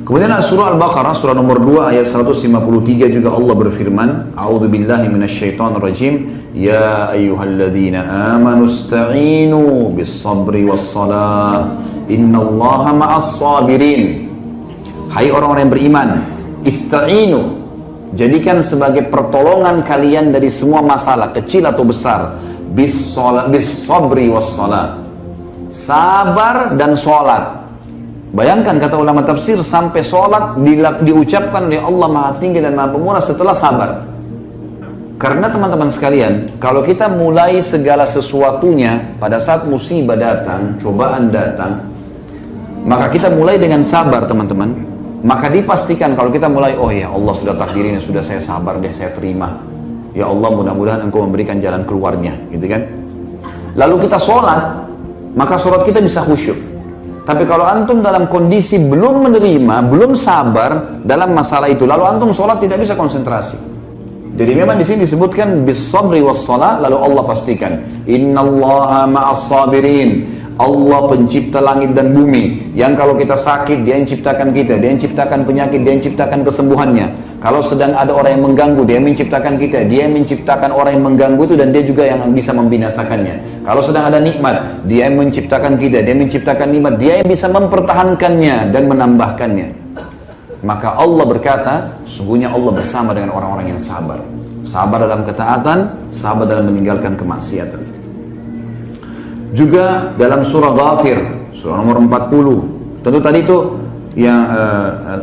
Kemudian surah Al-Baqarah, surah nomor 2 ayat 153 juga Allah berfirman, A'udzubillahi minasyaitonirrajim, Ya ayyuhalladzina amanu ista'inu bis-sabri was-salah, innallaha ma'as sabirin. Hai orang-orang yang beriman, ista'inu, jadikan sebagai pertolongan kalian dari semua masalah, kecil atau besar, bis-sabri was-salah, sabar dan sholat. Bayangkan kata ulama tafsir, sampai sholat diucapkan oleh Allah Maha Tinggi dan Maha Pemurah setelah sabar. Karena teman-teman sekalian, kalau kita mulai segala sesuatunya pada saat musibah datang, cobaan datang, maka kita mulai dengan sabar teman-teman. Maka dipastikan kalau kita mulai, oh ya Allah sudah takdirin, sudah saya sabar deh, saya terima. Ya Allah mudah-mudahan Engkau memberikan jalan keluarnya, gitu kan. Lalu kita sholat, maka sholat kita bisa khusyuk. Tapi kalau antum dalam kondisi belum menerima, belum sabar dalam masalah itu, lalu antum sholat tidak bisa konsentrasi. Jadi memang di sini disebutkan bis-sabri was-shalah, lalu Allah pastikan, innallaha ma'as sabirin. Allah pencipta langit dan bumi, yang kalau kita sakit dia yang ciptakan kita, dia yang ciptakan penyakit, dia yang ciptakan kesembuhannya. Kalau sedang ada orang yang mengganggu, dia yang menciptakan kita, dia yang menciptakan orang yang mengganggu itu, dan dia juga yang bisa membinasakannya. Kalau sedang ada nikmat, dia yang menciptakan kita, dia yang menciptakan nikmat, dia yang bisa mempertahankannya dan menambahkannya. Maka Allah berkata, sungguhnya Allah bersama dengan orang-orang yang sabar. Sabar dalam ketaatan, sabar dalam meninggalkan kemaksiatan. Juga dalam surah Ghafir, surah nomor 40. Tentu tadi itu yang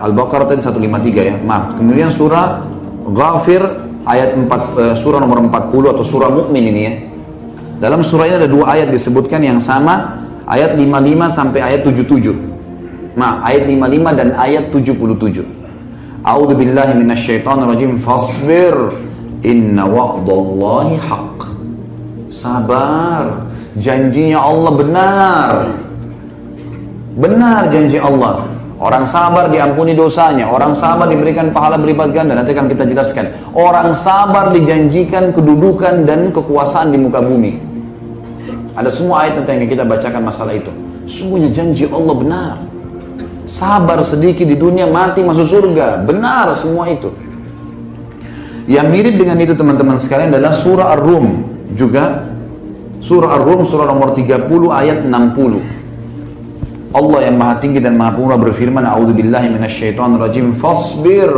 Al-Baqarah tadi 153 ya, maaf. Kemudian surah Ghafir ayat 4, surah nomor 40 atau surah Mukmin ini ya. Dalam surah ini ada dua ayat disebutkan yang sama, ayat 55 sampai ayat 77. Maaf, ayat 55 dan ayat 77. A'udzubillahi minasyaitonirrajim, fasbir inna wa'dallahi haqq. Sabar, janjinya Allah benar. Benar janji Allah. Orang sabar diampuni dosanya, orang sabar diberikan pahala berlipat ganda. Nanti akan kita jelaskan. Orang sabar dijanjikan kedudukan dan kekuasaan di muka bumi. Ada semua ayat tentang yang kita bacakan masalah itu. Sungguhnya janji Allah benar. Sabar sedikit di dunia, mati masuk surga. Benar semua itu. Yang mirip dengan itu teman-teman sekalian adalah surah Ar-Rum. Juga surah Ar-Rum, surah nomor 30 ayat 60. Allah yang Maha Tinggi dan Maha Pemurah berfirman, A'udzubillahi minasyaitonirrajim, fasbir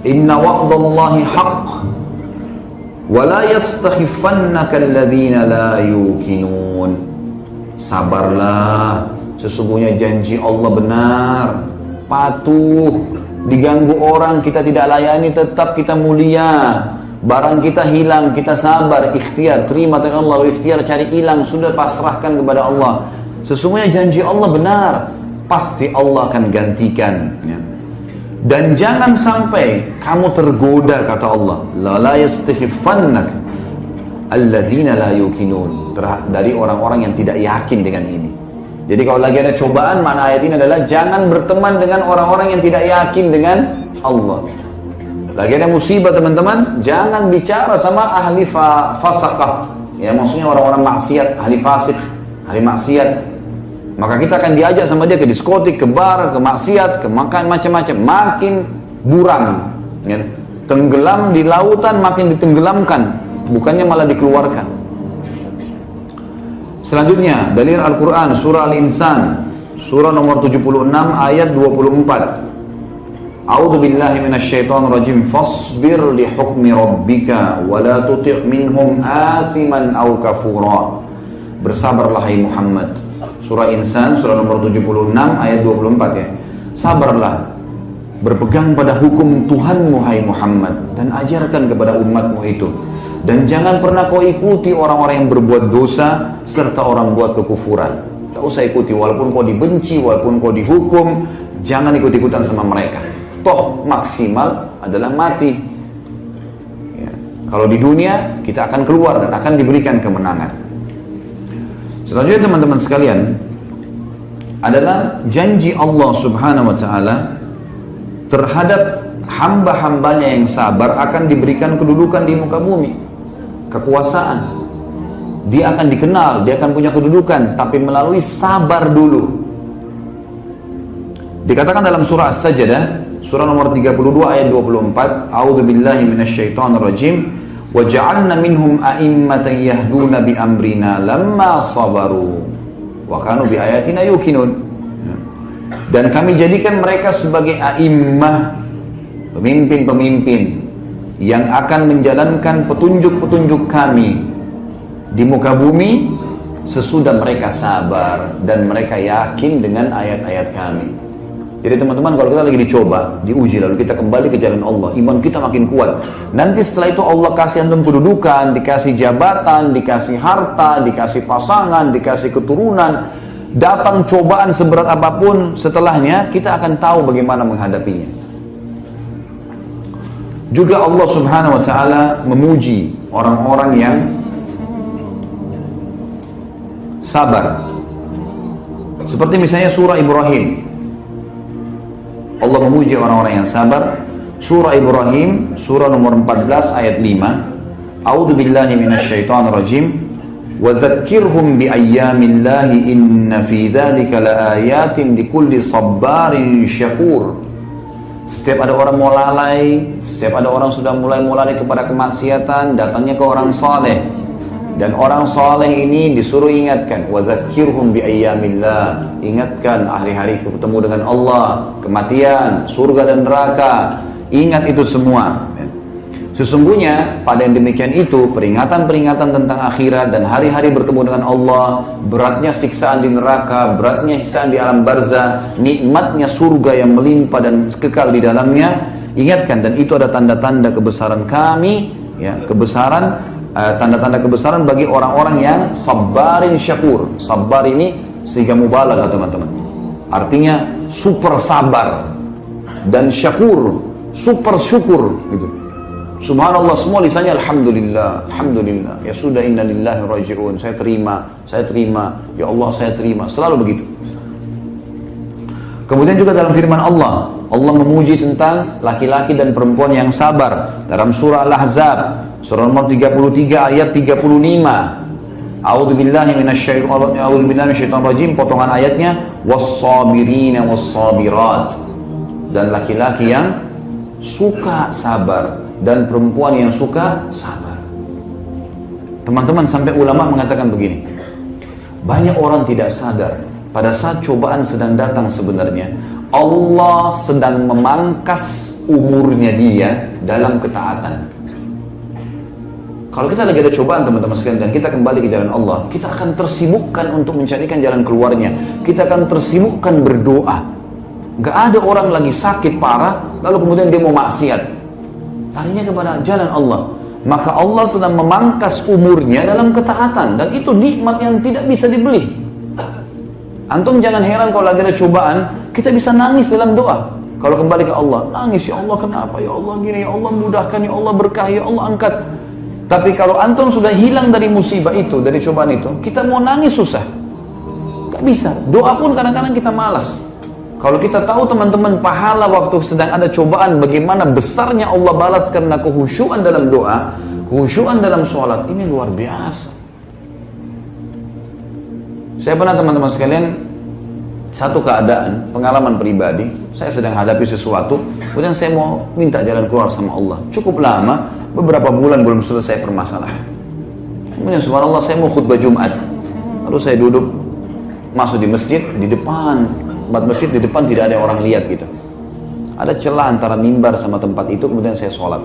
inna wa'dallahi haqq wa la yastakhifannaka alladhina la yuqinun. Sabarlah, sesungguhnya janji Allah benar. Patuh, diganggu orang kita tidak layani, tetap kita mulia. Barang kita hilang, kita sabar, ikhtiar, terima dari Allah, ikhtiar cari hilang, sudah pasrahkan kepada Allah. Sesungguhnya janji Allah benar, pasti Allah akan gantikan ya. Dan jangan sampai kamu tergoda, kata Allah, la yastakhiffannak alladzina la yuqinun, dari orang-orang yang tidak yakin dengan ini. Jadi kalau lagi ada cobaan, mana ayat ini adalah jangan berteman dengan orang-orang yang tidak yakin dengan Allah. Lagi ada musibah teman-teman, jangan bicara sama ahli fasaqah. Ya, maksudnya orang-orang maksiat, ahli fasik, ahli maksiat. Maka kita akan diajak sama dia ke diskotik, ke bar, ke maksiat, ke makan macam-macam. Makin buram, ya. Tenggelam di lautan, makin ditenggelamkan, bukannya malah dikeluarkan. Selanjutnya, dalil Al-Quran, surah Al-Insan, surah nomor 76 ayat 24. A'udzu billahi minasyaitonirrajim, fasbir li hukmi rabbika wa la tuti' minhum athiman aw kafura. Bersabarlah hai Muhammad. Surah Insan, surah nomor 76 ayat 24 ya. Sabarlah, berpegang pada hukum Tuhanmu hai Muhammad, dan ajarkan kepada umatmu itu. Dan jangan pernah kau ikuti orang-orang yang berbuat dosa serta orang buat kekufuran. Tak usah ikuti, walaupun kau dibenci, walaupun kau dihukum, jangan ikut-ikutan sama mereka. Toh maksimal adalah mati ya. Kalau di dunia kita akan keluar dan akan diberikan kemenangan. Selanjutnya teman-teman sekalian adalah janji Allah subhanahu wa ta'ala terhadap hamba-hambanya yang sabar akan diberikan kedudukan di muka bumi, kekuasaan. Dia akan dikenal, dia akan punya kedudukan, tapi melalui sabar dulu. Dikatakan dalam surah As-Sajdah, surah nomor 32 ayat 24, A'udzubillahi minasyaitonirrajim, wa ja'alna minhum a'immatan yahduna bi amrina lamma sabaru wa kanu bi ayatina yuqinun. Dan kami jadikan mereka sebagai a'immah, pemimpin-pemimpin yang akan menjalankan petunjuk-petunjuk kami di muka bumi sesudah mereka sabar dan mereka yakin dengan ayat-ayat kami. Jadi teman-teman, kalau kita lagi dicoba, diuji, lalu kita kembali ke jalan Allah, iman kita makin kuat. Nanti setelah itu Allah kasih antum kedudukan, dikasih jabatan, dikasih harta, dikasih pasangan, dikasih keturunan. Datang cobaan seberat apapun setelahnya, kita akan tahu bagaimana menghadapinya. Juga Allah Subhanahu wa ta'ala memuji orang-orang yang sabar. Seperti misalnya surah Ibrahim. Allah memuji orang-orang yang sabar. Surah Ibrahim, surah nomor 14 ayat 5. A'udzubillahi minasyaitonirrajim. Wa dzakkirhum bi ayyamillahi inna fi dzalika laayatin likulli sabbarin syakur. Setiap ada orang mau lalai, setiap ada orang sudah mulai kepada kemaksiatan, datangnya ke orang saleh. Dan orang saleh ini disuruh ingatkan, wa dzakkirhum bi ayyamillah, ingatkan hari-hari ketemu dengan Allah, kematian, surga dan neraka. Ingat itu semua. Sesungguhnya pada yang demikian itu, peringatan-peringatan tentang akhirat dan hari-hari bertemu dengan Allah, beratnya siksaan di neraka, beratnya siksaan di alam barzah, nikmatnya surga yang melimpah dan kekal di dalamnya. Ingatkan, dan itu ada tanda-tanda kebesaran kami, ya, kebesaran, tanda-tanda kebesaran bagi orang-orang yang sabarin syakur. Sabar ini sehingga mubalagah teman-teman. Artinya super sabar dan syakur, super syukur gitu. Subhanallah, semua lisannya alhamdulillah, alhamdulillah. Ya sudah, innalillahi raji'un. Saya terima, ya Allah saya terima. Selalu begitu. Kemudian juga dalam firman Allah, Allah memuji tentang laki-laki dan perempuan yang sabar dalam surah Al-Ahzab, surah nomor 33 ayat 35. A'udzubillahi minasyaitonir rajim, potongan ayatnya, was-sabirina was-sabirat. Dan laki-laki yang suka sabar dan perempuan yang suka sabar. Teman-teman, sampai ulama mengatakan begini, banyak orang tidak sadar pada saat cobaan sedang datang sebenarnya Allah sedang memangkas umurnya dia dalam ketaatan. Kalau kita lagi ada cobaan teman-teman sekalian dan kita kembali ke jalan Allah, kita akan tersibukkan untuk mencarikan jalan keluarnya. Kita akan tersibukkan berdoa. Gak ada orang lagi sakit parah lalu kemudian dia mau maksiat, larinya kepada jalan Allah. Maka Allah sedang memangkas umurnya dalam ketaatan, dan itu nikmat yang tidak bisa dibeli. Antum jangan heran kalau lagi ada cobaan, kita bisa nangis dalam doa. Kalau kembali ke Allah, nangis, ya Allah kenapa, ya Allah gini, ya Allah mudahkan, ya Allah berkah, ya Allah angkat. Tapi kalau antum sudah hilang dari musibah itu, dari cobaan itu, kita mau nangis susah, gak bisa. Doa pun kadang-kadang kita malas. Kalau kita tahu teman-teman pahala waktu sedang ada cobaan, bagaimana besarnya Allah balas karena kehusyuan dalam doa, kehusyuan dalam sholat, ini luar biasa. Saya pernah teman-teman sekalian, satu keadaan, pengalaman pribadi, saya sedang hadapi sesuatu, kemudian saya mau minta jalan keluar sama Allah. Cukup lama, beberapa bulan belum selesai permasalahan. Kemudian subhanallah saya mau khutbah Jumat, lalu saya duduk, masuk di masjid, di depan tempat masjid, di depan tidak ada orang lihat gitu. Ada celah antara mimbar sama tempat itu, kemudian saya sholat.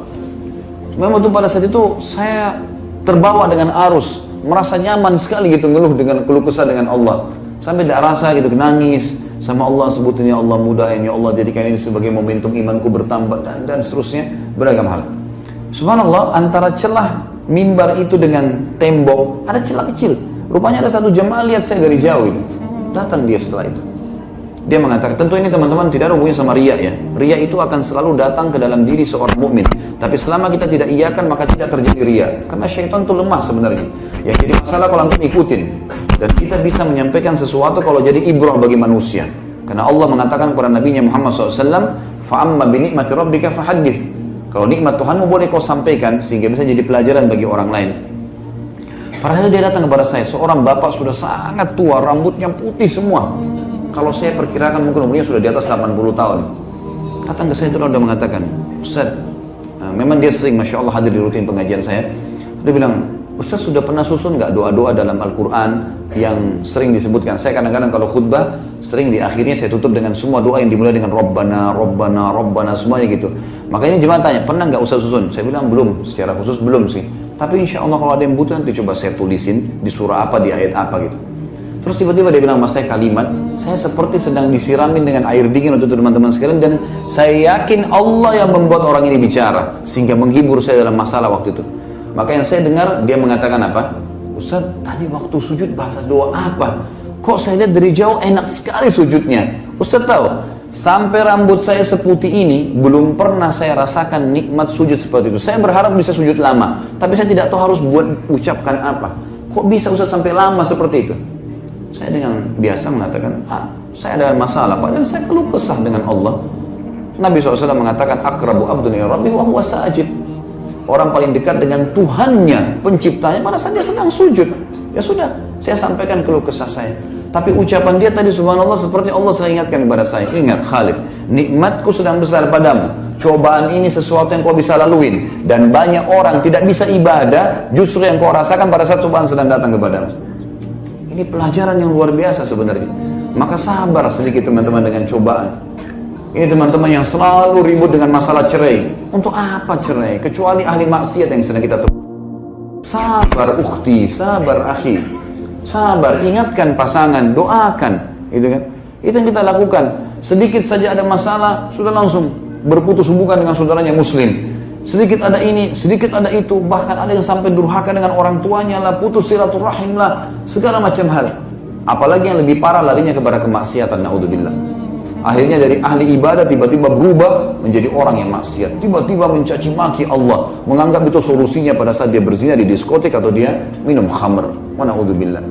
Memang pada saat itu saya terbawa dengan arus, merasa nyaman sekali gitu, ngeluh dengan keluh kesah dengan Allah. Sampai tidak rasa gitu, nangis sama Allah, sebutin ya Allah mudahin, ya Allah jadikan ini sebagai momentum imanku bertambah, dan seterusnya, beragam hal. Subhanallah, antara celah mimbar itu dengan tembok, ada celah kecil. Rupanya ada satu jemaah lihat saya dari jauh itu. Datang dia setelah itu. Dia mengatakan, tentu ini teman-teman tidak ada hubungannya sama riya ya. Riya itu akan selalu datang ke dalam diri seorang mukmin. Tapi selama kita tidak iyakan, maka tidak terjadi riya. Karena syaitan itu lemah sebenarnya. Yang jadi masalah kalau antum ikutin. Dan kita bisa menyampaikan sesuatu kalau jadi ibrah bagi manusia. Karena Allah mengatakan kepada Nabi Muhammad SAW, فَأَمَّا بِنِعْمَةِ رَبِّكَ فَحَدِّثْ. Kalau nikmat Tuhanmu boleh kau sampaikan, sehingga bisa jadi pelajaran bagi orang lain. Padahal dia datang kepada saya, seorang bapak sudah sangat tua, rambutnya putih semua. Kalau saya perkirakan mungkin umurnya sudah di atas 80 tahun. Datang ke saya itu udah mengatakan, Ustaz, memang dia sering Masya Allah hadir di rutin pengajian saya. Dia bilang, Ustaz sudah pernah susun nggak doa-doa dalam Al-Quran yang sering disebutkan? Saya kadang-kadang kalau khutbah, sering di akhirnya saya tutup dengan semua doa yang dimulai dengan Rabbana, Rabbana, Rabbana, semuanya gitu. Makanya jemaah tanya, pernah nggak Ustaz susun? Saya bilang belum, secara khusus belum sih. Tapi insya Allah kalau ada yang butuh nanti coba saya tulisin di surah apa, di ayat apa gitu. Terus tiba-tiba dia bilang sama saya kalimat, saya seperti sedang disiramin dengan air dingin untuk teman-teman sekalian, dan saya yakin Allah yang membuat orang ini bicara sehingga menghibur saya dalam masalah waktu itu. Maka yang saya dengar dia mengatakan apa? Ustaz, tadi waktu sujud baca doa apa? Kok saya lihat dari jauh enak sekali sujudnya. Ustaz tahu, sampai rambut saya seputih ini belum pernah saya rasakan nikmat sujud seperti itu. Saya berharap bisa sujud lama, tapi saya tidak tahu harus buat ucapkan apa. Kok bisa Ustaz sampai lama seperti itu? Saya dengan biasa mengatakan, saya ada masalah Pak, dan saya keluh kesah dengan Allah. Nabi SAW mengatakan, akrabu abdun ya Rabbi wa huwa sajid. Orang paling dekat dengan Tuhannya, penciptanya, pada saat dia sedang sujud. Ya sudah, saya sampaikan keluh kesah saya. Tapi ucapan dia tadi subhanallah seperti Allah sering ingatkan kepada saya. Ingat Khalid, nikmatku sedang besar padamu. Cobaan ini sesuatu yang kau bisa laluin. Dan banyak orang tidak bisa ibadah, justru yang kau rasakan pada saat cobaan sedang datang kepadamu. Ini pelajaran yang luar biasa sebenarnya. Maka sabar sedikit teman-teman dengan cobaan. Ini teman-teman yang selalu ribut dengan masalah cerai. Untuk apa cerai? Kecuali ahli maksiat yang sedang kita temui. Sabar ukhti, sabar akhi. Sabar, ingatkan pasangan, doakan. Gitu kan? Itu yang kita lakukan. Sedikit saja ada masalah, sudah langsung berputus hubungan dengan saudaranya muslim. Sedikit ada ini, sedikit ada itu. Bahkan ada yang sampai durhaka dengan orang tuanya lah, putus silaturahim lah, segala macam hal. Apalagi yang lebih parah larinya kepada kemaksiatan, naudzubillah. Akhirnya dari ahli ibadah tiba-tiba berubah menjadi orang yang maksiat. Tiba-tiba mencaci maki Allah, menganggap itu solusinya pada saat dia berzina di diskotik atau dia minum khamr. Wa na'udzubillah.